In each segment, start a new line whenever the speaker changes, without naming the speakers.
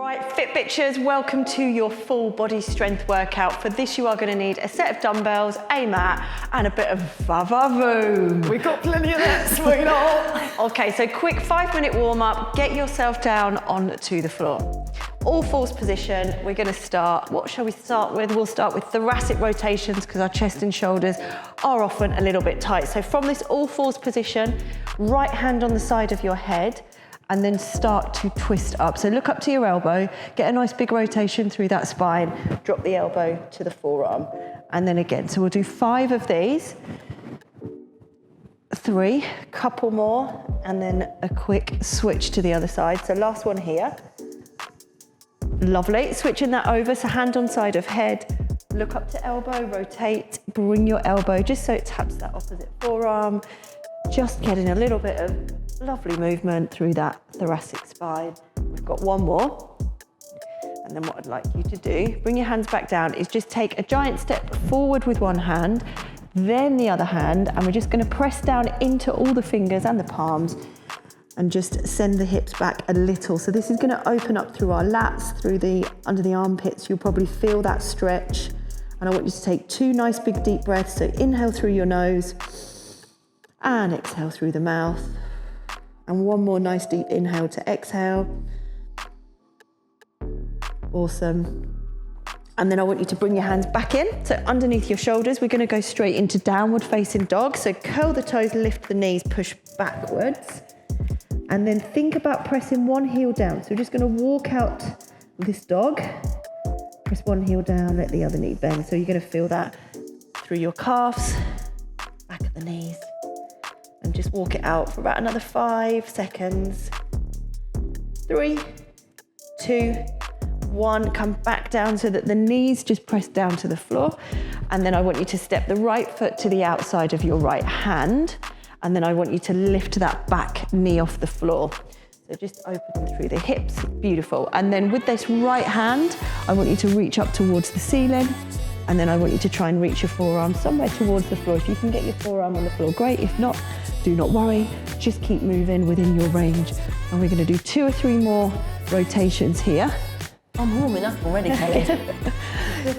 Right, Fit Bitches, welcome to your full body strength workout. For this, you are going to need a set of dumbbells, a mat, and a bit of va-va-voom.
We've got plenty of that, sweetheart.
Okay, so quick 5-minute warm up. Get yourself down onto the floor. All fours position. We're going to start. What shall we start with? We'll start with thoracic rotations because our chest and shoulders are often a little bit tight. So from this all fours position, right hand on the side of your head, and then start to twist up. So look up to your elbow, get a nice big rotation through that spine, drop the elbow to the forearm, and then again. So we'll do 5 of these. 3, couple more, and then a quick switch to the other side. So last one here. Lovely, switching that over, so hand on side of head, look up to elbow, rotate, bring your elbow just so it taps that opposite forearm, just getting a little bit of lovely movement through that thoracic spine. We've got one more. And then what I'd like you to do, bring your hands back down, is just take a giant step forward with one hand, then the other hand, and we're just going to press down into all the fingers and the palms and just send the hips back a little. So this is going to open up through our lats, through the under the armpits. You'll probably feel that stretch. And I want you to take 2 nice big deep breaths. So inhale through your nose and exhale through the mouth. And one more nice deep inhale to exhale. Awesome. And then I want you to bring your hands back in. So underneath your shoulders, we're going to go straight into downward facing dog. So curl the toes, lift the knees, push backwards. And then think about pressing one heel down. So we're just going to walk out this dog. Press one heel down, let the other knee bend. So you're going to feel that through your calves, back of the knees. And just walk it out for about another 5 seconds. 3, 2, 1. Come back down so that the knees just press down to the floor. And then I want you to step the right foot to the outside of your right hand. And then I want you to lift that back knee off the floor. So just open through the hips. Beautiful. And then with this right hand, I want you to reach up towards the ceiling. And then I want you to try and reach your forearm somewhere towards the floor. If you can get your forearm on the floor, great. If not, do not worry. Just keep moving within your range. And we're going to do 2 or 3 more rotations here.
I'm warming up already, Kelly.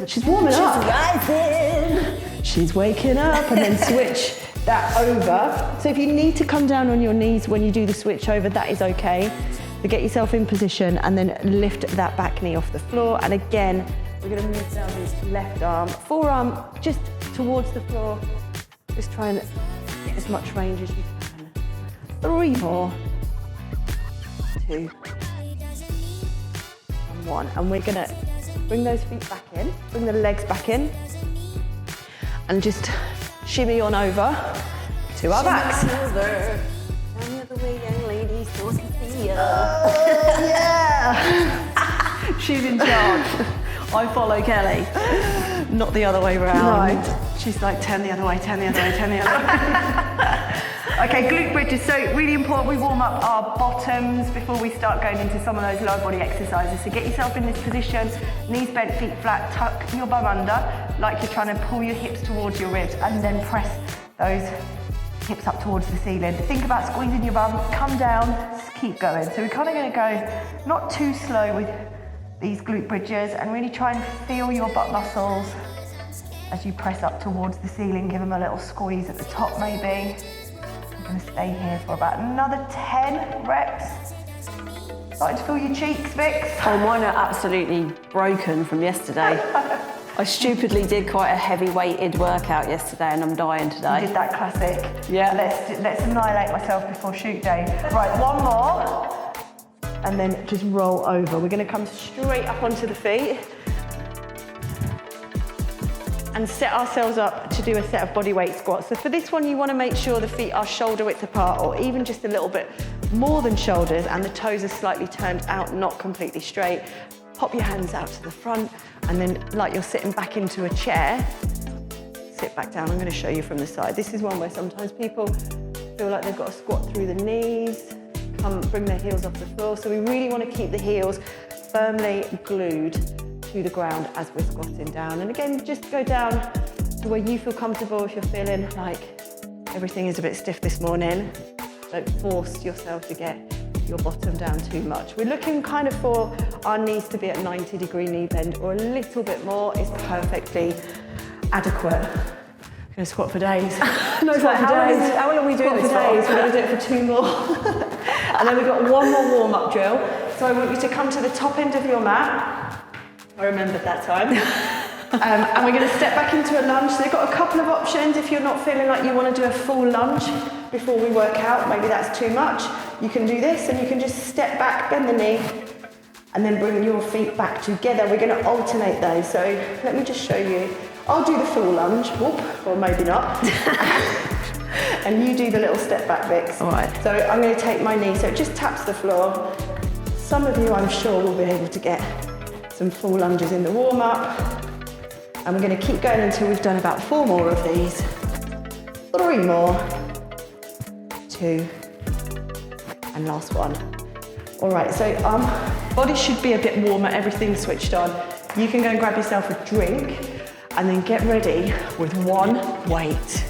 She's warming up.
She's rising.
She's waking up, and then switch that over. So if you need to come down on your knees when you do the switch over, that is okay. So get yourself in position and then lift that back knee off the floor. And again, we're going to move down this left arm, forearm just towards the floor. Just try and get as much range as you can. 3 more. 2. And 1. And we're going to bring those feet back in, bring the legs back in, and just shimmy on over to our backs.
Down the other way, young ladies, so I can see you.
Oh, yeah.
She's in charge. I follow Kelly.
Not the other way round.
No.
She's like, turn the other way, turn the other way, turn the other way. Okay, glute bridges. So really important we warm up our bottoms before we start going into some of those lower body exercises. So get yourself in this position, knees bent, feet flat, tuck your bum under, like you're trying to pull your hips towards your ribs, and then press those hips up towards the ceiling. Think about squeezing your bum, come down, just keep going. So we're kind of going to go not too slow with these glute bridges, and really try and feel your butt muscles as you press up towards the ceiling. Give them a little squeeze at the top maybe. I'm going to stay here for about another 10 reps. Starting to feel your cheeks, Vix?
Oh, mine are absolutely broken from yesterday. I stupidly did quite a heavy weighted workout yesterday and I'm dying today.
You did that classic.
Yeah.
Let's annihilate myself before shoot day. Right, one more. And then just roll over. We're going to come straight up onto the feet and set ourselves up to do a set of bodyweight squats. So for this one, you want to make sure the feet are shoulder width apart, or even just a little bit more than shoulders, and the toes are slightly turned out, not completely straight. Pop your hands out to the front, and then like you're sitting back into a chair, sit back down. I'm going to show you from the side. This is one where sometimes people feel like they've got to squat through the knees, bring their heels off the floor. So we really want to keep the heels firmly glued to the ground as we're squatting down. And again, just go down to where you feel comfortable. If you're feeling like everything is a bit stiff this morning, don't force yourself to get your bottom down too much. We're looking kind of for our knees to be at 90-degree knee bend or a little bit more is perfectly adequate. I'm gonna squat for days.
No,
squat for days.
How long are we doing
Squat
this
for days.
for?
We're gonna do it for 2 more. And then we've got 1 more warm-up drill. So I want you to come to the top end of your mat. I remembered that time. And we're going to step back into a lunge. So they've got a couple of options if you're not feeling like you want to do a full lunge before we work out. Maybe that's too much. You can do this and you can just step back, bend the knee, and then bring your feet back together. We're going to alternate those. So let me just show you. I'll do the full lunge, whoop, or maybe not. And you do the little step back, Vix.
All right.
So I'm going to take my knee so it just taps the floor. Some of you, I'm sure, will be able to get some full lunges in the warm-up. And we're going to keep going until we've done about 4 more of these. 3 more. 2. And last one. All right, so body should be a bit warmer, everything's switched on. You can go and grab yourself a drink and then get ready with 1 weight.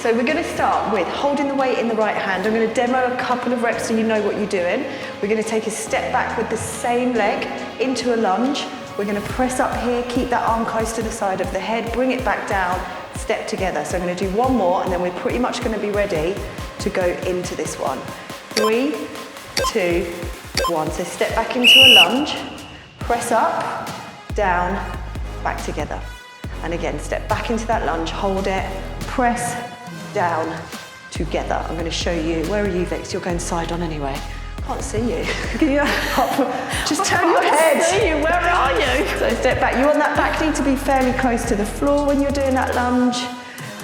So we're going to start with holding the weight in the right hand. I'm going to demo a couple of reps so you know what you're doing. We're going to take a step back with the same leg into a lunge. We're going to press up here, keep that arm close to the side of the head, bring it back down, step together. So I'm going to do 1 more and then we're pretty much going to be ready to go into this one. 3, 2, 1. So step back into a lunge, press up, down, back together. And again, step back into that lunge, hold it, press, down, together. I'm going to show you. Where are you, Vix? You're going side on anyway. Can't see you. Just turn your head.
See you. Where are you?
So step back. You want that back knee to be fairly close to the floor when you're doing that lunge.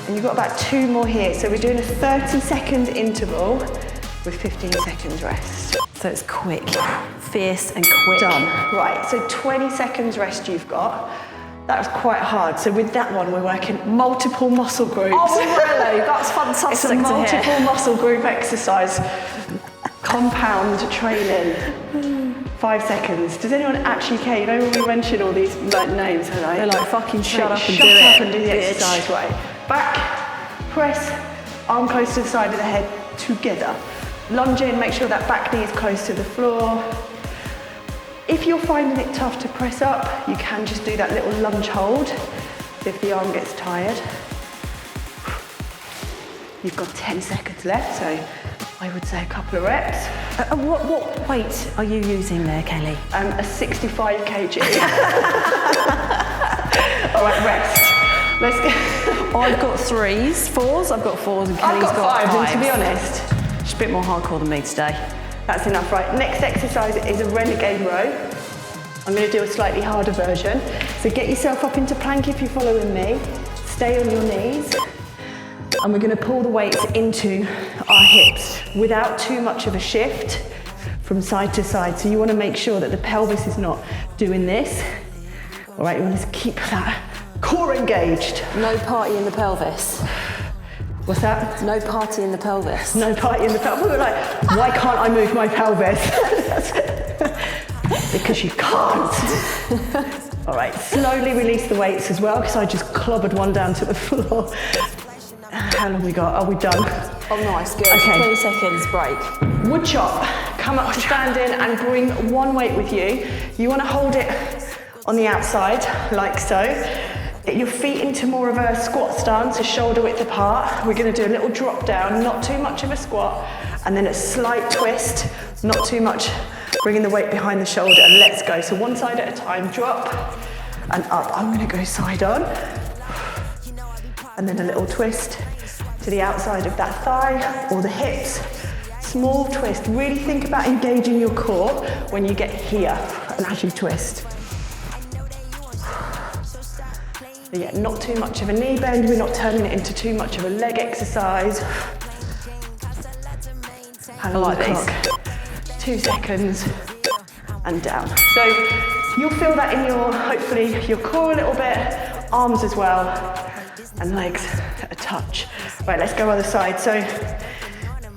And you've got about 2 more here. So we're doing a 30-second interval with 15 seconds rest.
So it's quick, fierce and quick.
Done. Right, so 20 seconds rest you've got. That was quite hard. So with that one, we're working multiple muscle groups.
Oh, really? That's fantastic
It's a
to hear.
multiple muscle group exercise. Compound training. 5 seconds. Does anyone actually care? You know when we mention all these names,
They're like, fucking shut up and do
Shut up
it,
and do the
bitch.
exercise. Right. Back, press, arm close to the side of the head, together. Lunge in, make sure that back knee is close to the floor. If you're finding it tough to press up, you can just do that little lunge hold if the arm gets tired. You've got 10 seconds left, so I would say a couple of reps.
What weight are you using there, Kelly?
A 65 kg. All right, rest. Let's go.
I've got 3s, 4s. I've got 4s and Kelly's
I've got 5s, and to be
5s.
honest,
She's a bit more hardcore than me today.
that's enough, right? Next exercise is a renegade row. I'm going to do a slightly harder version. So get yourself up into plank if you're following me. Stay on your knees. And we're going to pull the weights into our hips without too much of a shift from side to side. So you want to make sure that the pelvis is not doing this. All right, you want to keep that core engaged.
No party in the pelvis.
What's that?
No party in the pelvis.
No party in the pelvis. We're like, why can't I move my pelvis? Because you can't. All right, slowly release the weights as well, because I just clobbered one down to the floor. How long we got? Are we done?
Oh, nice, good.
Okay.
20 seconds break.
Wood chop. Come up to stand in and bring one weight with you. You want to hold it on the outside, like so. Get your feet into more of a squat stance, a shoulder width apart. We're going to do a little drop down, not too much of a squat, and then a slight twist, not too much, bringing the weight behind the shoulder, and let's go. So one side at a time, drop and up. I'm going to go side on, and then a little twist to the outside of that thigh or the hips. Small twist. Really think about engaging your core when you get here and as you twist. Yeah, not too much of a knee bend. We're not turning it into too much of a leg exercise. How long
like
the
these.
clock? 2 seconds and down. So you'll feel that in your, hopefully, your core a little bit, arms as well. and legs a touch. Right, let's go other side. So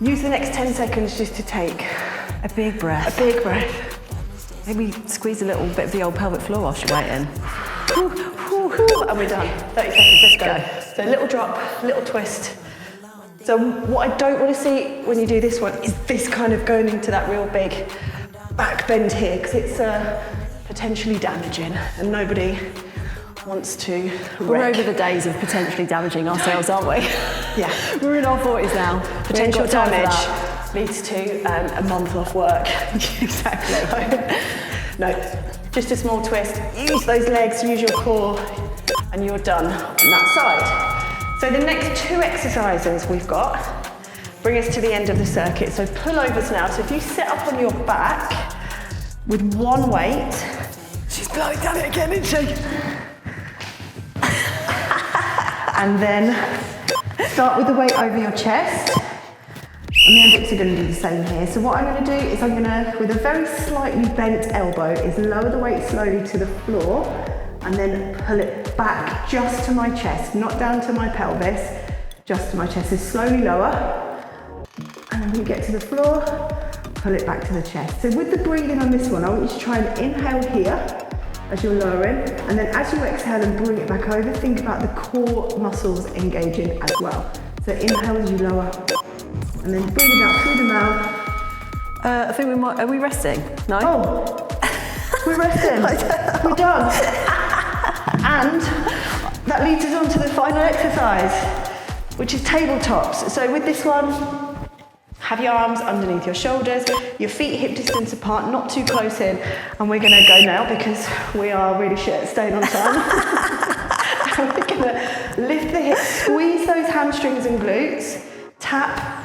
use the next 10 seconds just to take
a big breath.
A big breath.
Maybe squeeze a little bit of the old pelvic floor whilst you're waiting.
And we're done. 30 seconds, let's go. So little drop, little twist. So what I don't want to see when you do this one is this kind of going into that real big back bend here, because it's potentially damaging and nobody wants to wreck.
We're over the days of potentially damaging ourselves, aren't we?
Yeah.
We're in our 40s now.
Potential damage leads to a month off work.
Exactly.
No, just a small twist. Use those legs, use your core, and you're done on that side. So the next 2 exercises we've got bring us to the end of the circuit. So pullovers now. So if you sit up on your back with one weight, she's bloody done it again, isn't she? And then start with the weight over your chest. And the Olympics are going to do the same here. So what I'm going to do is I'm going to, with a very slightly bent elbow, is lower the weight slowly to the floor and then pull it back just to my chest, not down to my pelvis, just to my chest. So slowly lower. And then when you get to the floor, pull it back to the chest. So with the breathing on this one, I want you to try and inhale here as you're lowering. And then as you exhale and bring it back over, think about the core muscles engaging as well. So inhale as you lower. And then breathe it out through the mouth.
I think we might, are we resting? No?
Oh, we're resting. We're done. And that leads us on to the final exercise, which is tabletops. So with this one, have your arms underneath your shoulders, your feet hip distance apart, not too close in. And we're gonna go now because we are really shit at staying on time. And we're gonna lift the hips, squeeze those hamstrings and glutes, tap,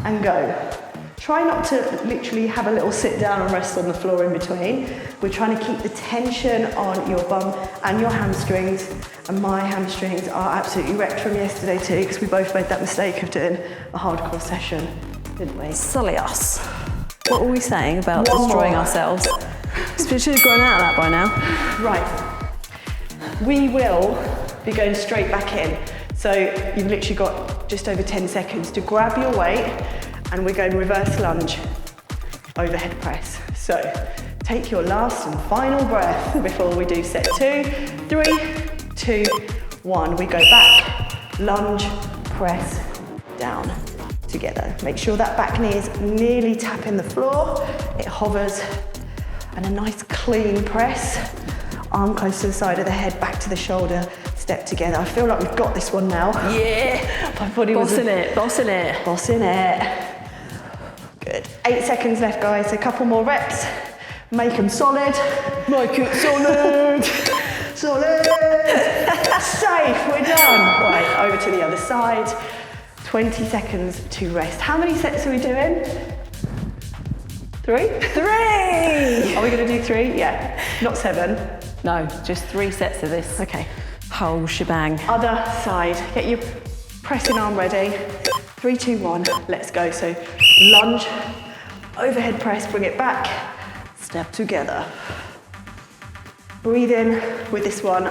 and go. Try not to literally have a little sit down and rest on the floor in between. We're trying to keep the tension on your bum and your hamstrings. And my hamstrings are absolutely wrecked from yesterday too, because we both made that mistake of doing a hardcore session, didn't we?
Silly us. What were we saying about destroying ourselves? We should have grown out of that by now.
Right. We will be going straight back in. So you've literally got just over 10 seconds to grab your weight, and we're going reverse lunge, overhead press. So take your last and final breath before we do set 2, 3, 2, 1. We go back, lunge, press, down, together. Make sure that back knee is nearly tapping the floor. It hovers, and a nice clean press. Arm close to the side of the head, back to the shoulder. Step together. I feel like we've got this one now.
Yeah.
My body was
bossing it.
Bossing it. Good. 8 seconds left, guys. A couple more reps. Make them solid. Make it solid. Solid. Safe. We're done. Right, over to the other side. 20 seconds to rest. How many sets are we doing? 3? 3! Are we going to do 3? Yeah. Not 7.
No, just 3 sets of this.
Okay.
Whole shebang.
Other side. Get your pressing arm ready. 3, 2, 1. Let's go. So lunge, overhead press, bring it back, step together. Breathe in with this one.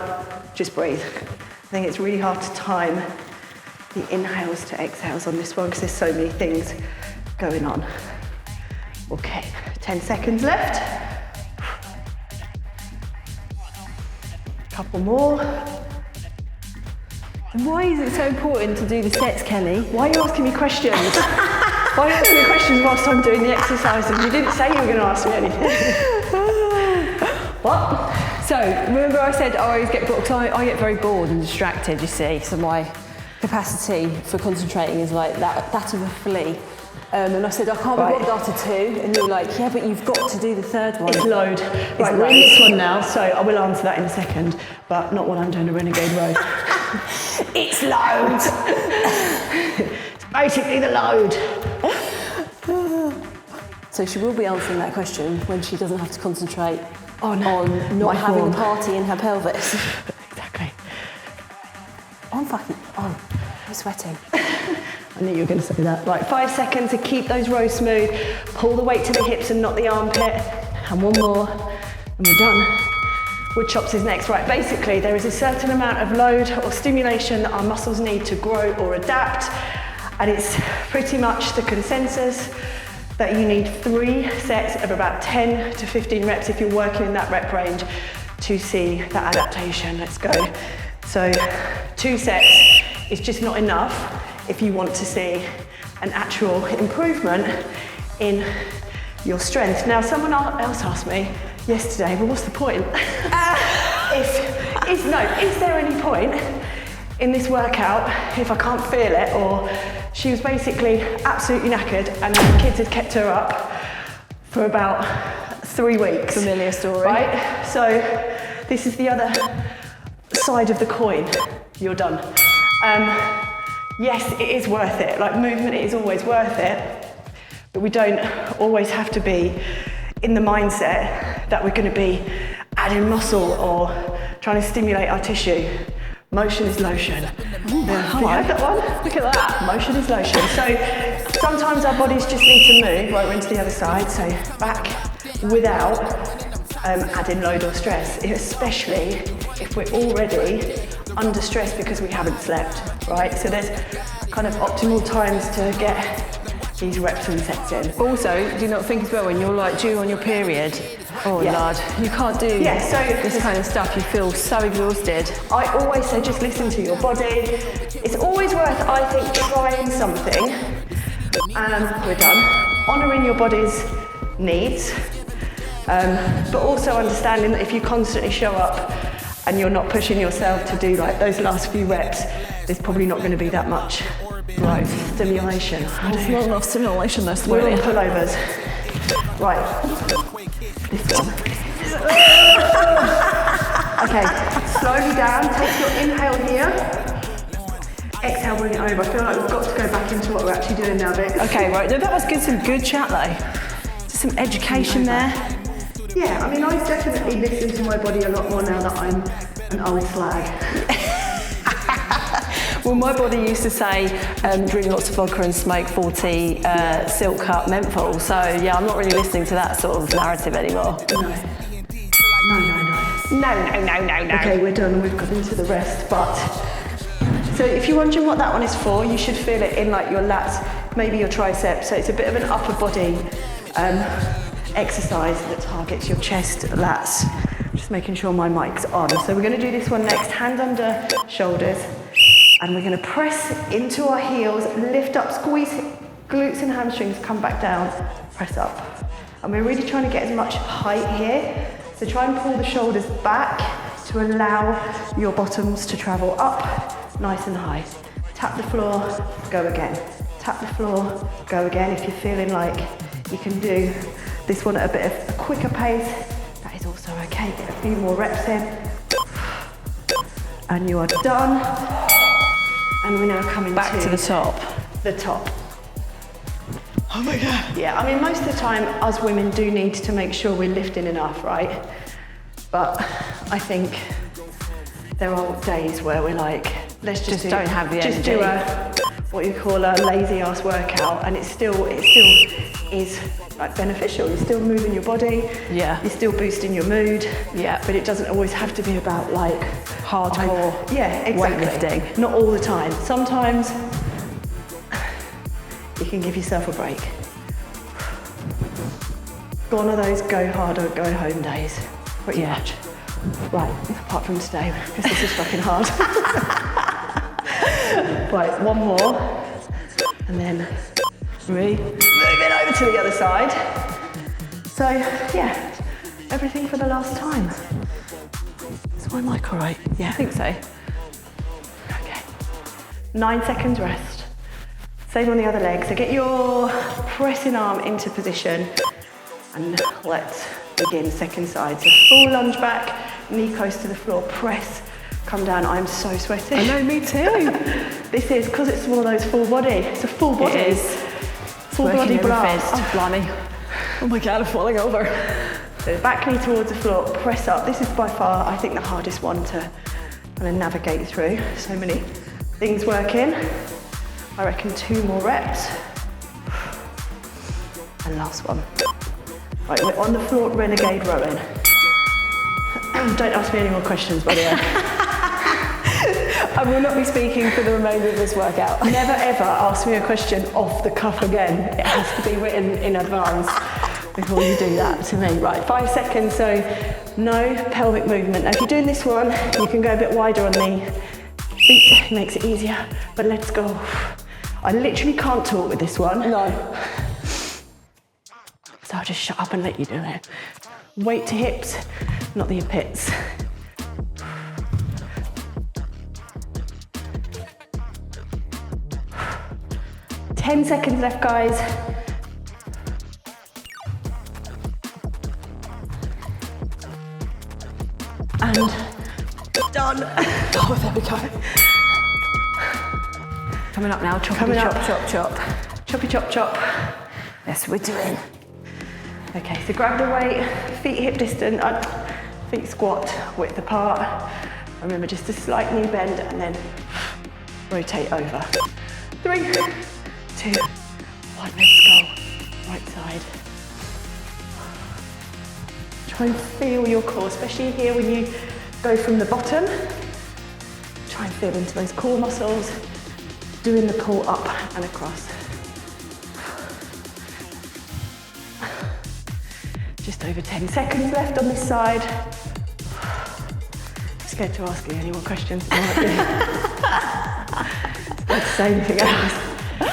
Just breathe. I think it's really hard to time the inhales to exhales on this one because there's so many things going on. Okay, 10 seconds left. Couple more.
Why is it so important to do the sets, Kelly?
Why are you asking me questions? Why are you asking me questions whilst I'm doing the exercises? You didn't say you were going to ask me anything. What?
So, remember I said I always get bored, I get very bored and distracted, you see, so my capacity for concentrating is like that of a flea. And I said, I can't be bothered after 2, and you're like, yeah, but you've got to do the third one.
It's load. Right, we're in this one now, so I will answer that in a second, but not when I'm doing a Renegade Row.
It's load.
It's basically the load.
So she will be answering that question when she doesn't have to concentrate on
my
not having
form.
a party in her pelvis.
Exactly.
I'm sweating.
I knew you were going to say that. Right, 5 seconds to keep those rows smooth. Pull the weight to the hips and not the armpit. And one more, and we're done.
Wood chops is next. Right, basically there is a certain amount of load or stimulation that our muscles need to grow or adapt, and it's pretty much the consensus that you need 3 sets of about 10 to 15 reps if you're working in that rep range to see that adaptation. Let's go. So 2 sets is just not enough if you want to see an actual improvement in your strength. Now, someone else asked me yesterday, well, what's the point? Is there any point in this workout if I can't feel it? Or she was basically absolutely knackered and the kids had kept her up for about 3 weeks.
Familiar story.
Right? So this is the other side of the coin. You're done. Yes, it is worth it. Like, movement is always worth it, but we don't always have to be in the mindset that we're going to be adding muscle or trying to stimulate our tissue. Motion is lotion.
I like that one. Look at that.
Motion is lotion. So sometimes our bodies just need to move. Right, we're into the other side. So back without adding load or stress, especially if we're already under stress because we haven't slept, right? So there's kind of optimal times to get these reps and sets in.
Also, do you not think as well when you're like due on your period? Oh
Yeah.
lad, you can't do this kind of stuff. You feel so exhausted.
I always say just listen to your body. It's always worth, I think, trying something. And we're done. Honouring your body's needs, but also understanding that if you constantly show up and you're not pushing yourself to do like those last few reps, there's probably not going to be that much stimulation.
It's not enough stimulation this
We're
morning.
on pullovers. Right. This one. Okay, slowly down, take your inhale here. Exhale, bring it over. I feel like we've got to go back into what we're actually doing now, Vic.
Okay, right. No, that was good. Some good chat though. Just some education there.
Yeah, I mean, I definitely listen to my body a lot more now that I'm an old slag.
Well, my body used to say drink lots of vodka and smoke 40 silk cut menthol. So yeah, I'm not really listening to that sort of narrative anymore. No.
Okay, we're done. We've got into the rest. But so if you're wondering what that one is for, you should feel it in like your lats, maybe your triceps. So it's a bit of an upper body exercise that targets your chest, lats. Just making sure my mic's on. So we're going to do this one next. Hands under shoulders. And we're going to press into our heels, lift up, squeeze glutes and hamstrings, come back down, press up. And we're really trying to get as much height here. So try and pull the shoulders back to allow your bottoms to travel up, nice and high. Tap the floor, go again. Tap the floor, go again. If you're feeling like you can do this one at a bit of a quicker pace, that is also okay. Get a few more reps in. And you are done. And we're now coming
Back to the top.
The top.
Oh my God.
Yeah, I mean, most of the time, us women do need to make sure we're lifting enough, right? But I think there are days where we're like, let's just
don't have the
just do
energy.
what you call a lazy ass workout, and it still is like beneficial. You're still moving your body.
Yeah.
You're still boosting your mood.
Yeah.
But it doesn't always have to be about like
Hardcore
exactly.
weightlifting.
Not all the time. Sometimes you can give yourself a break. Gone are those go hard or go home days, pretty much. Right, apart from today, because this is fucking hard. Right, one more, and then moving over to the other side. So yeah, everything for the last time. Is my mic all right? Yeah.
I think so.
Okay. 9 seconds rest. Same on the other leg. So get your pressing arm into position and let's begin second side. So full lunge back, knee close to the floor, press, come down. I'm so sweaty.
I know, me too.
This is, because it's one of those full body, it's a full body.
It is.
Full body blast.
Oh, blimey. Oh my God, I'm falling over.
So back knee towards the floor, press up. This is by far, I think, the hardest one to kind of navigate through. So many things working. I reckon 2 more reps. And last one. Right, we're on the floor, renegade rowing. Don't ask me any more questions, by the way.
I will not be speaking for the remainder of this workout.
Never ever ask me a question off the cuff again. It has to be written in advance before you do that to me. Right, 5 seconds, so no pelvic movement. Now if you're doing this one, you can go a bit wider on the feet, it makes it easier, but let's go. I literally can't talk with this one.
No.
So I'll just shut up and let you do it. Weight to hips, not the pits. Ten seconds left, guys. And done. Oh, there we go.
Coming up now, chop,
Coming
chop,
up.
chop, chop.
Choppy chop chop.
That's what we're doing.
Okay, so grab the weight, feet hip distance, feet squat width apart. Remember, just a slight knee bend and then rotate over. 3, 2, 1, let's go. Right side. Try and feel your core, especially here when you go from the bottom. Try and feel into those core muscles, doing the pull up and across. Just over 10 seconds left on this side. Scared to ask you any more questions. Scared to say anything else.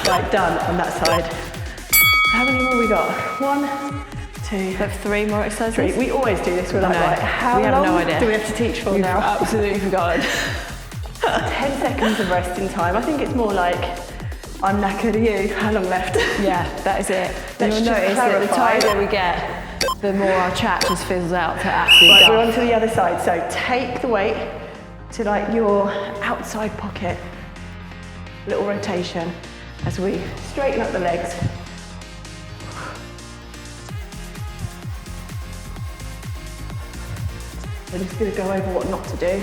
Right, done on that side. How many more we got? 1, 2,
We have 3 more exercises.
3. We always do this. We're like,
No,
right, how
we have
long
no idea.
do we have to teach for
We've
now?
absolutely forgotten.
10 seconds of resting time. I think it's more like, I'm knackered, are you? How long left?
Yeah, that is it. And
Let's
you'll
just
notice that the
clarify.
tighter we get, the more our chat just fizzles out to absolute
Right, we're
dust.
on to the other side. So take the weight to like your outside pocket. Little rotation as we straighten up the legs. We're just going to go over what not to do,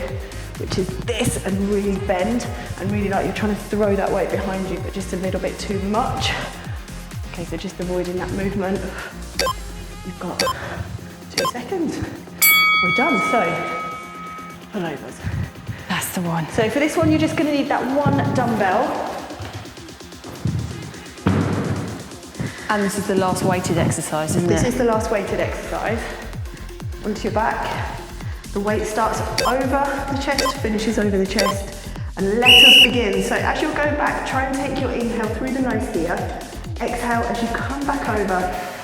which is this, and really bend, and really like you're trying to throw that weight behind you, but just a little bit too much. Okay, so just avoiding that movement. You've got 2 seconds. We're done, so pullovers.
That's the one.
So for this one, you're just going to need that one dumbbell.
And this is the last weighted exercise, isn't
This
it?
is the last weighted exercise. Onto your back. The weight starts over the chest, finishes over the chest. And let us begin. So as you're going back, try and take your inhale through the nose here. Exhale as you come back over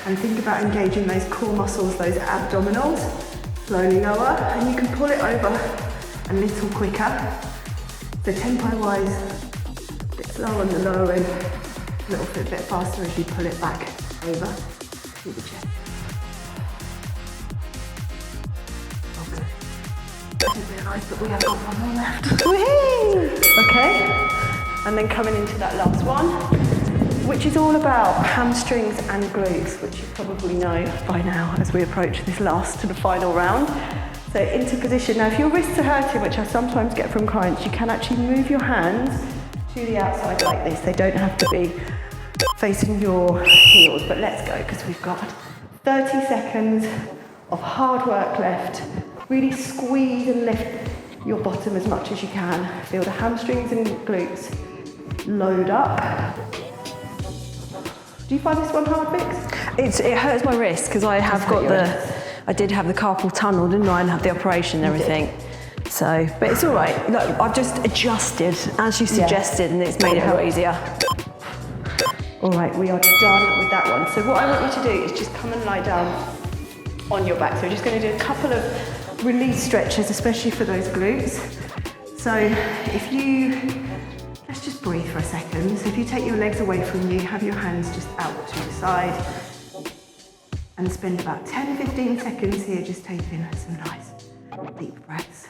and think about engaging those core muscles, those abdominals. Slowly lower, and you can pull it over a little quicker. So tempo-wise, a bit slower on the lower end, a little bit faster as you pull it back over to the chest. Okay. I didn't realise that we have got one more left. Woohoo! Okay, and then coming into that last one, which is all about hamstrings and glutes, which you probably know by now as we approach this last to the final round. So into position. Now if your wrists are hurting, which I sometimes get from clients, you can actually move your hands to the outside like this. They don't have to be facing your heels, but let's go because we've got 30 seconds of hard work left. Really squeeze and lift your bottom as much as you can. Feel the hamstrings and glutes load up. Do you find this one hard, Vix?
It hurts my wrist because I have got I did have the carpal tunnel, didn't I, and have the operation and everything. So, but it's all right. Look, I've just adjusted as you suggested, and it's made it a lot easier.
All right, we are done with that one. So what I want you to do is just come and lie down on your back. So we're just going to do a couple of release stretches, especially for those glutes. So if you, let's just breathe for a second. So if you take your legs away from you, have your hands just out to the side, and spend about 10-15 seconds here just taking some nice deep breaths.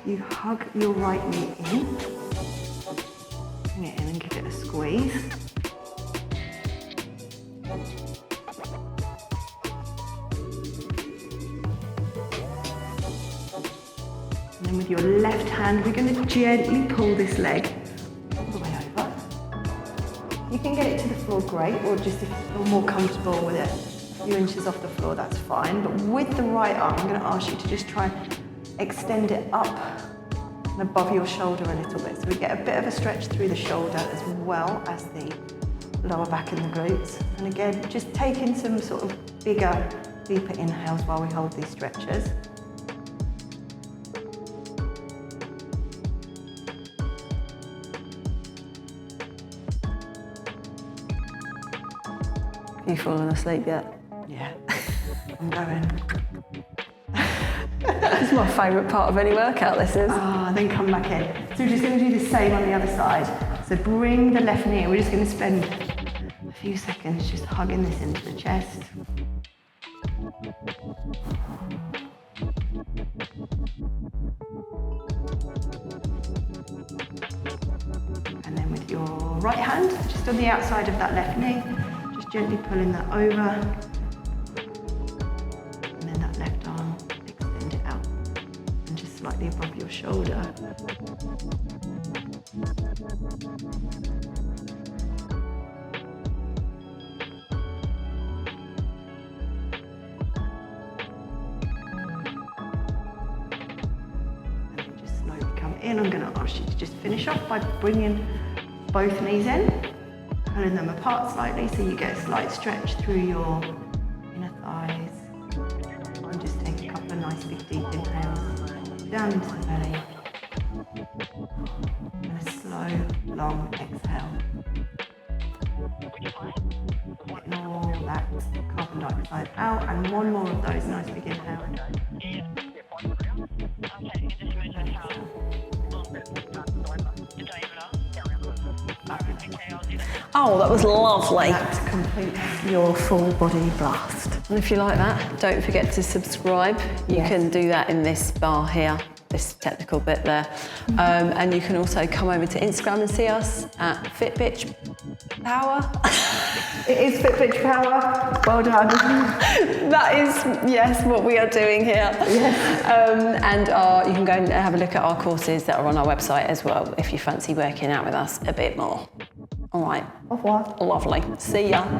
You hug your right knee in, bring it in and give it a squeeze. And then with your left hand, we're going to gently pull this leg all the way over. You can get it to the floor, great, or just if you feel more comfortable with it, a few inches off the floor, that's fine. But with the right arm, I'm going to ask you to just try and extend it up and above your shoulder a little bit. So we get a bit of a stretch through the shoulder as well as the lower back and the glutes. And again, just taking some sort of bigger, deeper inhales while we hold these stretches.
Have you fallen asleep yet?
Yeah, I'm going.
This is my favourite part of any workout, this is.
Then come back in. So we're just going to do the same on the other side. So bring the left knee in. We're just going to spend a few seconds just hugging this into the chest. And then with your right hand, just on the outside of that left knee, just gently pulling that over. And then that left arm, extend it out. And just slightly above your shoulder. In, I'm going to ask you to just finish off by bringing both knees in, pulling them apart slightly so you get a slight stretch through your inner thighs. And just take a couple of nice big deep inhales down into the belly and a slow, long exhale. Getting all that carbon dioxide out, and one more of those nice big inhales.
Oh, that was lovely.
That completes your full body blast.
And if you like that, don't forget to subscribe. You can do that in this bar here, this technical bit there. And you can also come over to Instagram and see us at Fitbitch Power.
It is Fitbitch Power. Well done.
That is, yes, what we are doing here.
Yes.
And you can go and have a look at our courses that are on our website as well if you fancy working out with us a bit more. All right.
Au revoir.
Lovely. See ya.